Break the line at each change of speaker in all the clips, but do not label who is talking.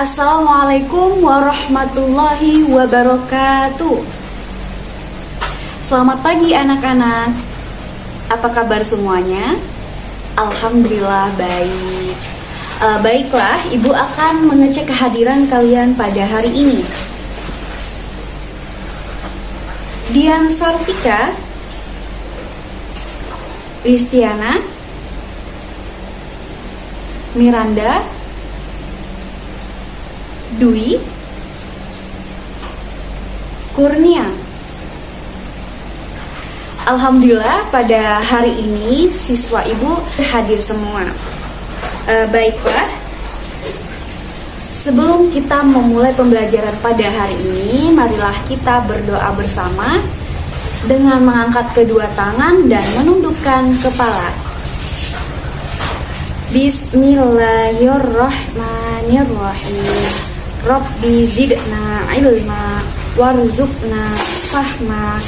Assalamualaikum warahmatullahi wabarakatuh. Selamat pagi anak-anak. Apa kabar semuanya? Alhamdulillah baik. Baiklah, Ibu akan mengecek kehadiran kalian pada hari ini. Dian Sartika, Listiana, Miranda, Dwi, Kurnia. Alhamdulillah pada hari ini siswa Ibu hadir semua. Baiklah, sebelum kita memulai pembelajaran pada hari ini, marilah kita berdoa bersama dengan mengangkat kedua tangan dan menundukkan kepala. Bismillahirrahmanirrahim. Rabbi zidna ilma warzuqna fahma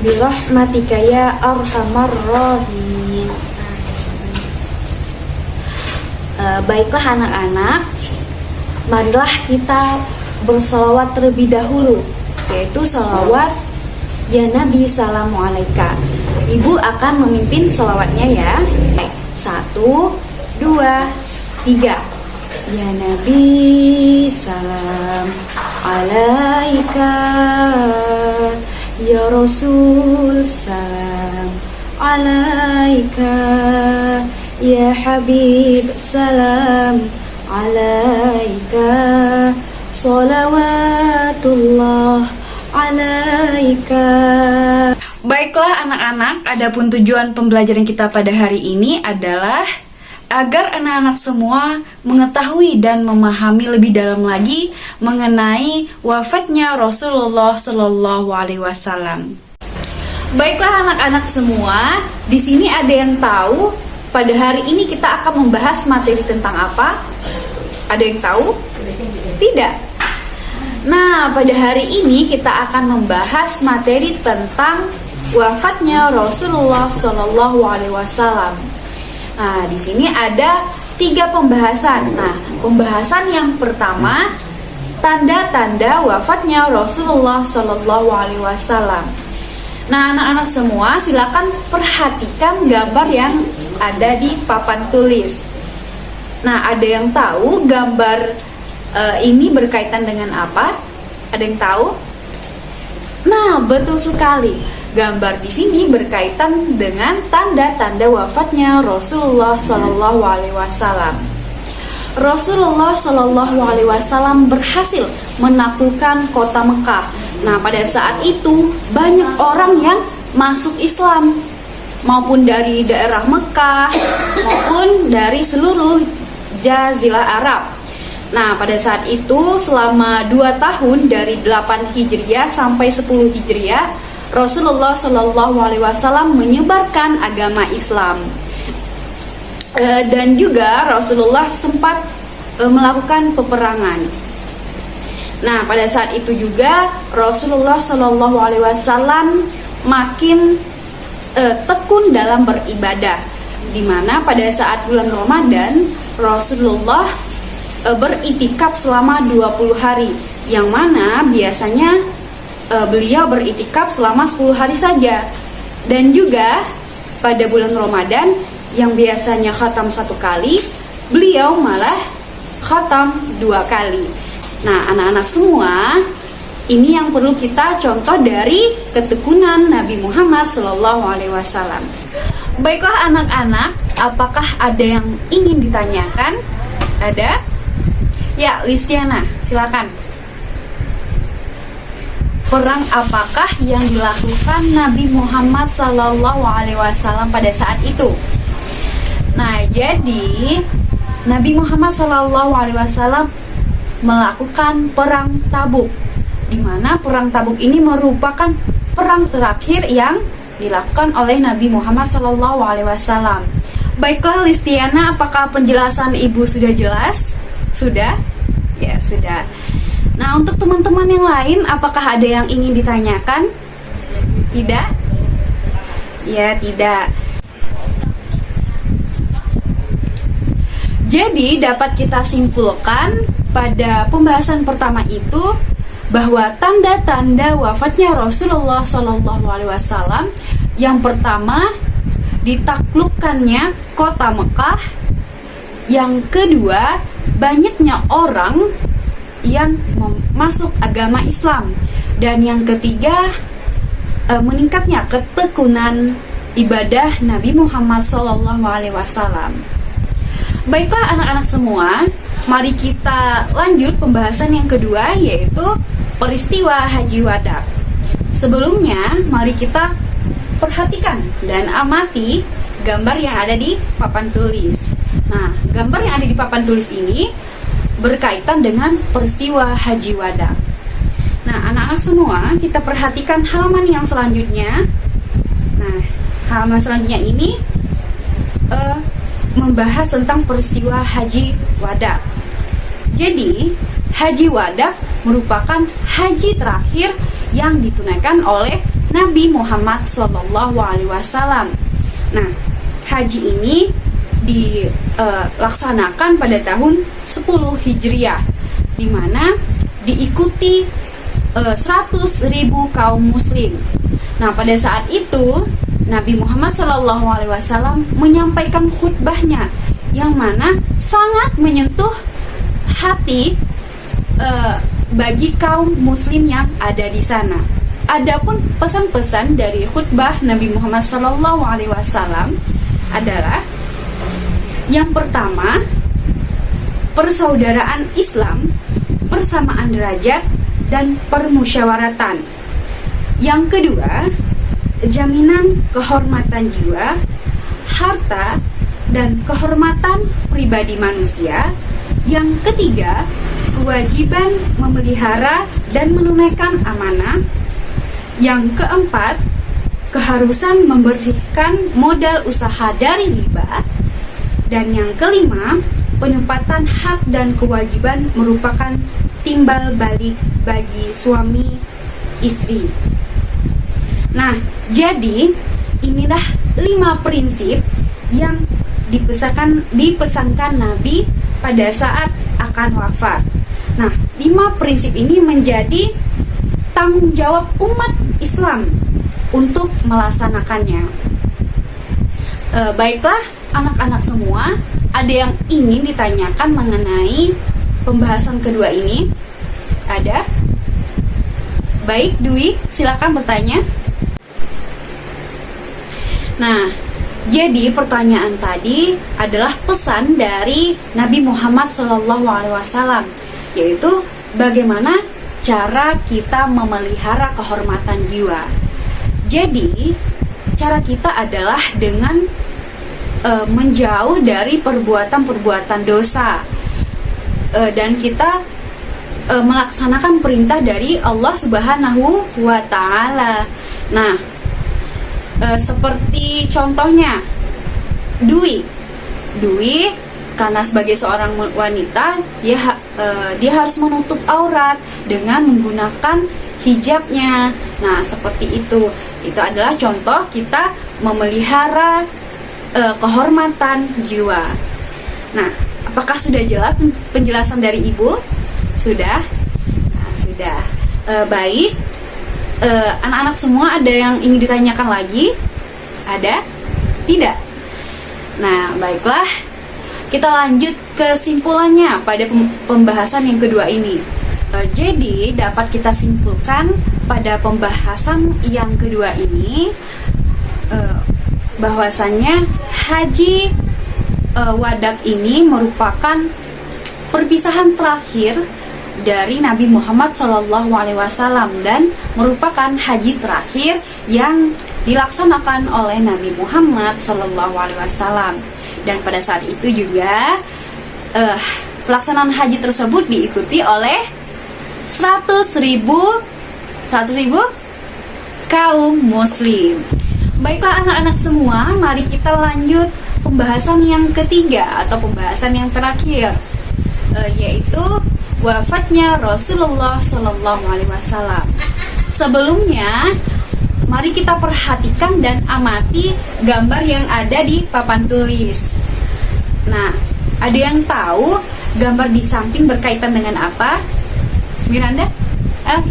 birahmatika ya arhamar rahimin. Baiklah anak-anak, marilah kita bersalawat terlebih dahulu, yaitu salawat ya Nabi salamu alaika. Ibu akan memimpin salawatnya ya. 1, 2, 3. Ya Nabi salam alaika, ya Rasul salam alaika, ya Habib salam alaika, salawatullah alaika. Baiklah anak-anak, adapun tujuan pembelajaran kita pada hari ini adalah agar anak-anak semua mengetahui dan memahami lebih dalam lagi mengenai wafatnya Rasulullah Shallallahu Alaihi Wasallam. Baiklah anak-anak semua, di sini ada yang tahu pada hari ini kita akan membahas materi tentang apa? Ada yang tahu? Tidak. Nah, pada hari ini kita akan membahas materi tentang wafatnya Rasulullah Shallallahu Alaihi Wasallam. Nah, di sini ada 3 pembahasan. Nah, pembahasan yang pertama, tanda-tanda wafatnya Rasulullah Shallallahu Alaihi Wasallam. Nah, anak-anak semua silakan perhatikan gambar yang ada di papan tulis. Nah, ada yang tahu gambar ini berkaitan dengan apa? Ada yang tahu? Nah, betul sekali. Gambar di sini berkaitan dengan tanda-tanda wafatnya Rasulullah Shallallahu Alaihi Wasallam. Rasulullah Shallallahu Alaihi Wasallam berhasil menaklukkan kota Mekah. Nah, pada saat itu banyak orang yang masuk Islam, maupun dari daerah Mekah maupun dari seluruh Jazirah Arab. Nah, pada saat itu selama 2 tahun dari 8 Hijriah sampai 10 Hijriah, Rasulullah Shallallahu Alaihi Wasallam menyebarkan agama Islam, dan juga Rasulullah sempat melakukan peperangan. Nah, pada saat itu juga Rasulullah Shallallahu Alaihi Wasallam makin tekun dalam beribadah, di mana pada saat bulan Ramadan Rasulullah beritikaf selama 20 hari, yang mana biasanya beliau beritikaf selama 10 hari saja. Dan juga pada bulan Ramadan yang biasanya khatam 1 kali, beliau malah khatam 2 kali. Nah, anak-anak semua, ini yang perlu kita contoh dari ketekunan Nabi Muhammad SAW. Baiklah anak-anak, apakah ada yang ingin ditanyakan? Ada? Ya, Listiana, silakan. Perang apakah yang dilakukan Nabi Muhammad SAW pada saat itu? Nah, jadi Nabi Muhammad SAW melakukan perang Tabuk, di mana perang Tabuk ini merupakan perang terakhir yang dilakukan oleh Nabi Muhammad SAW. Baiklah Listiana, apakah penjelasan Ibu sudah jelas? Sudah? Ya, sudah. Nah, untuk teman-teman yang lain, apakah ada yang ingin ditanyakan? Tidak? Ya, tidak. Jadi, dapat kita simpulkan pada pembahasan pertama itu bahwa tanda-tanda wafatnya Rasulullah SAW, yang pertama ditaklukkannya kota Mekah, yang kedua banyaknya orang yang masuk agama Islam, dan yang ketiga meningkatnya ketekunan ibadah Nabi Muhammad SAW. Baiklah anak-anak semua, mari kita lanjut pembahasan yang kedua, yaitu peristiwa Haji Wada. Sebelumnya, mari kita perhatikan dan amati gambar yang ada di papan tulis. Nah, gambar yang ada di papan tulis ini berkaitan dengan peristiwa Haji Wada. Nah, anak-anak semua, kita perhatikan halaman yang selanjutnya. Nah, halaman selanjutnya ini membahas tentang peristiwa Haji Wada. Jadi, Haji Wada merupakan haji terakhir yang ditunaikan oleh Nabi Muhammad SAW. Nah, haji ini dilaksanakan pada tahun 10 Hijriah, di mana diikuti 100.000 kaum muslim. Nah, pada saat itu Nabi Muhammad SAW menyampaikan khutbahnya yang mana sangat menyentuh hati bagi kaum muslim yang ada di sana. Adapun pesan-pesan dari khutbah Nabi Muhammad SAW adalah yang pertama, persaudaraan Islam, persamaan derajat, dan permusyawaratan. Yang kedua, jaminan kehormatan jiwa, harta, dan kehormatan pribadi manusia. Yang ketiga, kewajiban memelihara dan menunaikan amanah. Yang keempat, keharusan membersihkan modal usaha dari riba. Dan yang kelima, penempatan hak dan kewajiban merupakan timbal balik bagi suami istri. Nah, jadi inilah 5 prinsip yang dipesankan Nabi pada saat akan wafat. Nah, 5 prinsip ini menjadi tanggung jawab umat Islam untuk melaksanakannya. Baiklah anak-anak semua, ada yang ingin ditanyakan mengenai pembahasan kedua ini? Ada? Baik, Dwi, silakan bertanya. Nah, jadi pertanyaan tadi adalah pesan dari Nabi Muhammad SAW, yaitu bagaimana cara kita memelihara kehormatan jiwa. Jadi, cara kita adalah dengan menjauh dari perbuatan-perbuatan dosa, dan kita melaksanakan perintah dari Allah Subhanahu wa Ta'ala. Nah, seperti contohnya Dwi karena sebagai seorang wanita dia harus menutup aurat dengan menggunakan hijabnya. Nah, seperti itu adalah contoh kita memelihara kehormatan jiwa. Nah, apakah sudah jelas penjelasan dari Ibu? Sudah? Nah, sudah. Baik. Anak-anak semua ada yang ingin ditanyakan lagi? Ada? Tidak? Nah, baiklah. Kita lanjut kesimpulannya pada pembahasan yang kedua ini. Jadi, dapat kita simpulkan pada pembahasan yang kedua ini bahwasannya Haji Wadak ini merupakan perpisahan terakhir dari Nabi Muhammad SAW dan merupakan haji terakhir yang dilaksanakan oleh Nabi Muhammad SAW. Dan pada saat itu juga pelaksanaan haji tersebut diikuti oleh 100.000 kaum muslim. Baiklah anak-anak semua, mari kita lanjut pembahasan yang ketiga atau pembahasan yang terakhir, yaitu wafatnya Rasulullah SAW. Sebelumnya, mari kita perhatikan dan amati gambar yang ada di papan tulis. Nah, ada yang tahu gambar di samping berkaitan dengan apa? Miranda?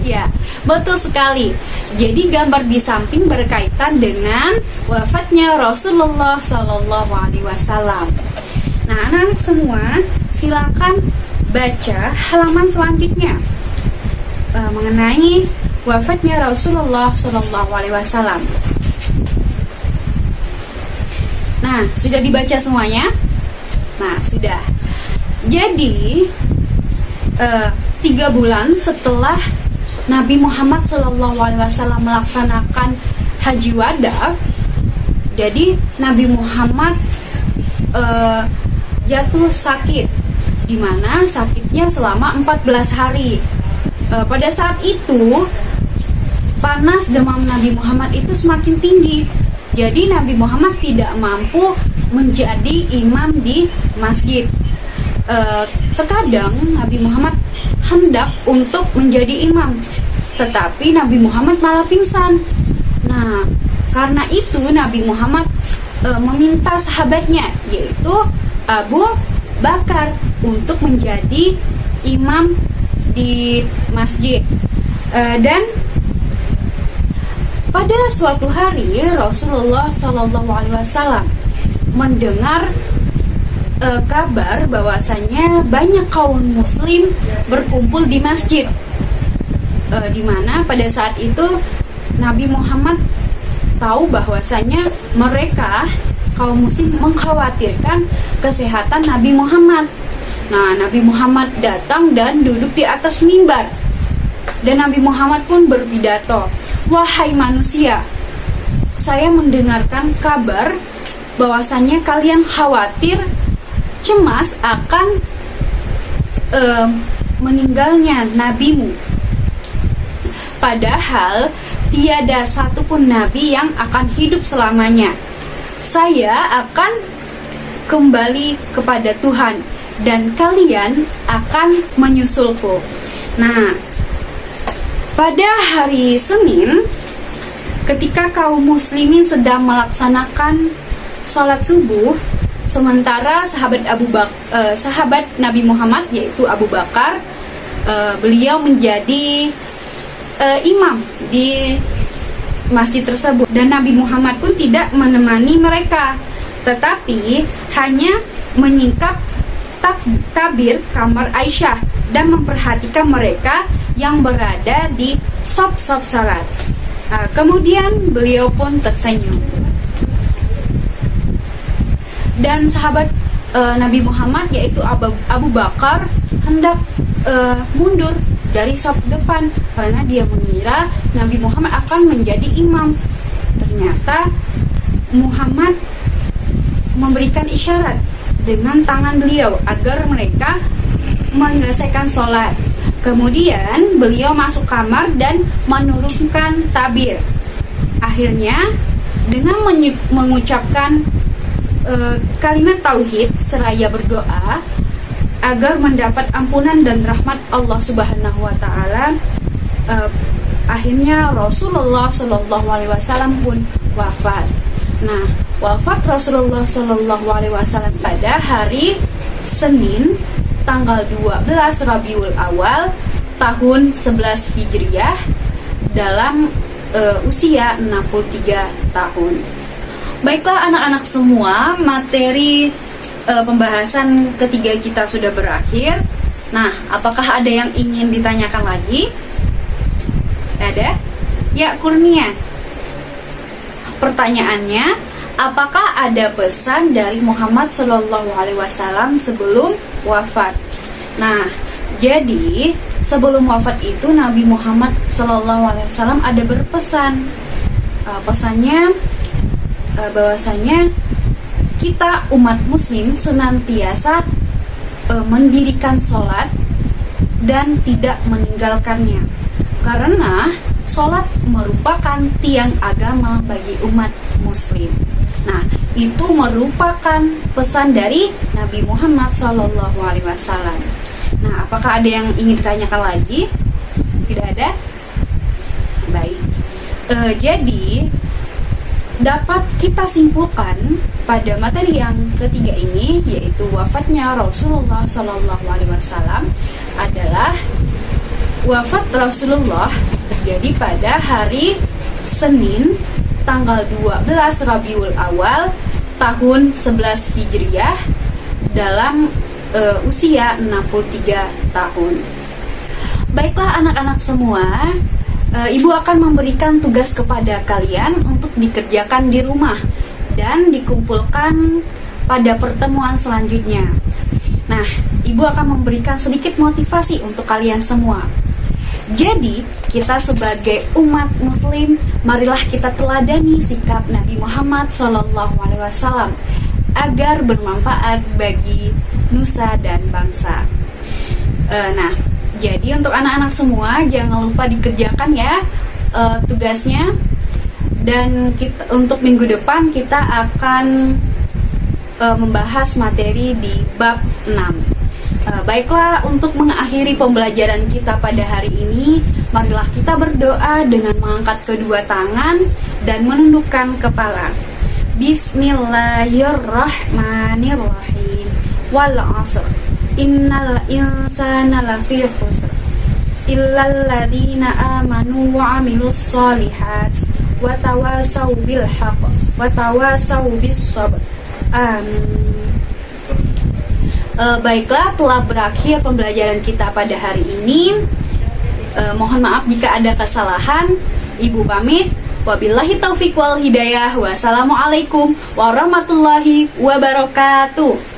Ya, betul sekali. Jadi gambar di samping berkaitan dengan wafatnya Rasulullah Sallallahu Alaihi Wasallam. Nah, anak-anak semua, silakan baca halaman selanjutnya mengenai wafatnya Rasulullah Sallallahu Alaihi Wasallam. Nah, sudah dibaca semuanya? Nah, sudah. Jadi 3 bulan setelah Nabi Muhammad SAW melaksanakan haji wada, jadi Nabi Muhammad jatuh sakit, di mana sakitnya selama 14 hari. Pada saat itu panas demam Nabi Muhammad itu semakin tinggi. Jadi Nabi Muhammad tidak mampu menjadi imam di masjid. Terkadang Nabi Muhammad hendak untuk menjadi imam, tetapi Nabi Muhammad malah pingsan. Nah, karena itu Nabi Muhammad meminta sahabatnya, yaitu Abu Bakar, untuk menjadi imam di masjid. Dan pada suatu hari Rasulullah SAW mendengar kabar bahwasanya banyak kaum muslim berkumpul di masjid, di mana pada saat itu Nabi Muhammad tahu bahwasanya mereka kaum muslim mengkhawatirkan kesehatan Nabi Muhammad. Nah, Nabi Muhammad datang dan duduk di atas mimbar, dan Nabi Muhammad pun berpidato, "Wahai manusia, saya mendengarkan kabar bahwasannya kalian khawatir, cemas akan meninggalnya nabimu. Padahal tiada satupun nabi yang akan hidup selamanya. Saya akan kembali kepada Tuhan dan kalian akan menyusulku." Nah, pada hari Senin, ketika kaum muslimin sedang melaksanakan sholat subuh, sementara sahabat Nabi Muhammad yaitu Abu Bakar, beliau menjadi imam di masjid tersebut, dan Nabi Muhammad pun tidak menemani mereka, tetapi hanya menyingkap tabir kamar Aisyah dan memperhatikan mereka yang berada di saf-saf salat. Kemudian beliau pun tersenyum. Dan sahabat Nabi Muhammad yaitu Abu Bakar hendak mundur dari saf depan karena dia mengira Nabi Muhammad akan menjadi imam. Ternyata Muhammad memberikan isyarat dengan tangan beliau agar mereka menyelesaikan sholat. Kemudian beliau masuk kamar dan menurunkan tabir. Akhirnya dengan mengucapkan kalimat tauhid seraya berdoa agar mendapat ampunan dan rahmat Allah Subhanahu wa taala, akhirnya Rasulullah Shallallahu alaihi wasallam pun wafat. Nah, wafat Rasulullah Shallallahu alaihi wasallam pada hari Senin tanggal 12 Rabiul Awal tahun 11 Hijriah dalam usia 63 tahun. Baiklah anak-anak semua, materi pembahasan ketiga kita sudah berakhir. Nah, apakah ada yang ingin ditanyakan lagi? Ada? Ya, Kurnia. Pertanyaannya, apakah ada pesan dari Muhammad Shallallahu Alaihi Wasallam sebelum wafat? Nah, jadi sebelum wafat itu Nabi Muhammad Shallallahu Alaihi Wasallam ada berpesan. Pesannya bahwasanya kita umat muslim senantiasa mendirikan sholat dan tidak meninggalkannya, karena sholat merupakan tiang agama bagi umat muslim. Nah, itu merupakan pesan dari Nabi Muhammad SAW. Nah, apakah ada yang ingin ditanyakan lagi? Tidak ada? Baik. Jadi dapat kita simpulkan pada materi yang ketiga ini, yaitu wafatnya Rasulullah SAW adalah wafat Rasulullah terjadi pada hari Senin tanggal 12 Rabiul Awal tahun 11 Hijriah dalam usia 63 tahun. Baiklah anak-anak semua, Ibu akan memberikan tugas kepada kalian untuk dikerjakan di rumah dan dikumpulkan pada pertemuan selanjutnya. Nah, Ibu akan memberikan sedikit motivasi untuk kalian semua. Jadi, kita sebagai umat muslim, marilah kita teladani sikap Nabi Muhammad SAW agar bermanfaat bagi nusa dan bangsa. Jadi untuk anak-anak semua jangan lupa dikerjakan ya tugasnya. Dan untuk minggu depan kita akan membahas materi di bab 6. Baiklah, untuk mengakhiri pembelajaran kita pada hari ini, marilah kita berdoa dengan mengangkat kedua tangan dan menundukkan kepala. Bismillahirrahmanirrahim. Wal 'ashr. Innal insana lafi khusr illal ladzina amanu wa 'amilus shalihat wa tawasaw bil haqq wa tawasaw bis sabr. Amin. Baiklah, telah berakhir pembelajaran kita pada hari ini. Mohon maaf jika ada kesalahan. Ibu pamit. Wabillahi taufiq wal hidayah. Wassalamualaikum warahmatullahi wabarakatuh.